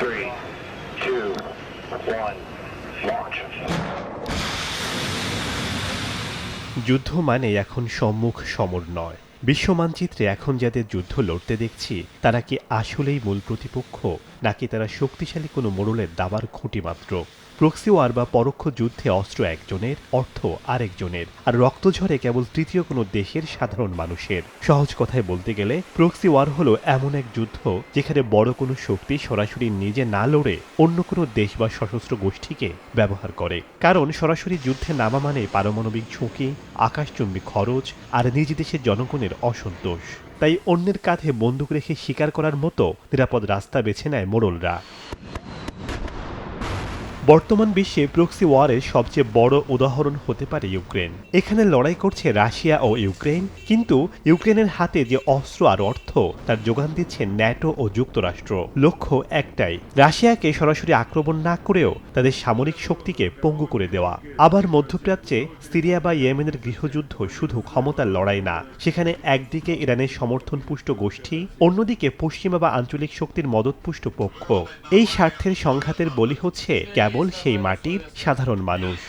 3, 2, 1, launch. যুদ্ধ মানে এখন সম্মুখ সমর নয়। বিশ্ব মানচিত্রে এখন যাদের যুদ্ধ লড়তে দেখছি তারা কি আসলেই মূল প্রতিপক্ষ, নাকি তারা শক্তিশালী কোনো মোড়লের দাবার খুঁটি মাত্র? প্রক্সি ওয়ার বা পরোক্ষ যুদ্ধে অস্ত্র একজনের, অর্থ আরেকজনের, আর রক্ত ঝরে কেবল তৃতীয় কোনো দেশের সাধারণ মানুষের। সহজ কথায় বলতে গেলে প্রক্সি ওয়ার হলো এমন এক যুদ্ধ যেখানে বড় কোনো শক্তি সরাসরি নিজে না লড়ে অন্য কোনো দেশ বা সশস্ত্র গোষ্ঠীকে ব্যবহার করে। কারণ সরাসরি যুদ্ধে নামা মানে পারমাণবিক ঝুঁকি, আকাশচুম্বী খরচ আর নিজ দেশের জনগণের অসন্তোষ। তাই অন্যের কাঁধে বন্দুক রেখে শিকার করার মতো নিরাপদ রাস্তা বেছে নেয় মোড়লরা। বর্তমান বিশ্বে প্রক্সি ওয়ারের সবচেয়ে বড় উদাহরণ হতে পারে ইউক্রেন। এখানে লড়াই করছে রাশিয়া ও ইউক্রেন, কিন্তু ইউক্রেনের হাতে যে অস্ত্র আর অর্থ তার যোগান দিচ্ছে ন্যাটো ও যুক্তরাষ্ট্র। লক্ষ্য একটাই, রাশিয়াকে সরাসরি আক্রমণ না করেও তাদের সামরিক শক্তিকে পঙ্গু করে দেওয়া। আবার মধ্যপ্রাচ্যে সিরিয়া বা ইয়েমেনের গৃহযুদ্ধ শুধু ক্ষমতার লড়াই না, সেখানে একদিকে ইরানের সমর্থনপুষ্ট গোষ্ঠী, অন্যদিকে পশ্চিমা বা আঞ্চলিক শক্তির মদতপুষ্ট পক্ষ। এই স্বার্থের সংঘাতের বলি হচ্ছে কেবল সেই মাটির সাধারণ মানুষ।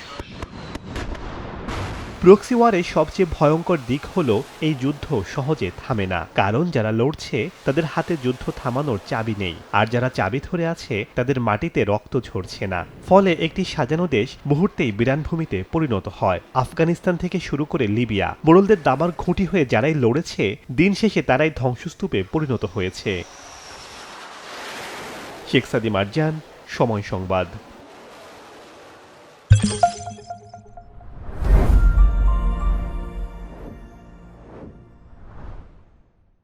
প্রক্সি ওয়ারের সবচেয়ে ভয়ঙ্কর দিক হলো এই যুদ্ধ সহজে থামে না। কারণ যারা লড়ছে তাদের হাতে যুদ্ধ থামানোর চাবি নেই, আর যারা চাবি ধরে আছে তাদের মাটিতে রক্ত ঝরছে না। ফলে একটি সাজানো দেশ মুহূর্তেই বিরানভূমিতে পরিণত হয়। আফগানিস্তান থেকে শুরু করে লিবিয়া, মোড়লদের দাবার খুঁটি হয়ে যারাই লড়েছে, দিন শেষে তারাই ধ্বংসস্তূপে পরিণত হয়েছে। শেখ সাদি মারজান, সময় সংবাদ।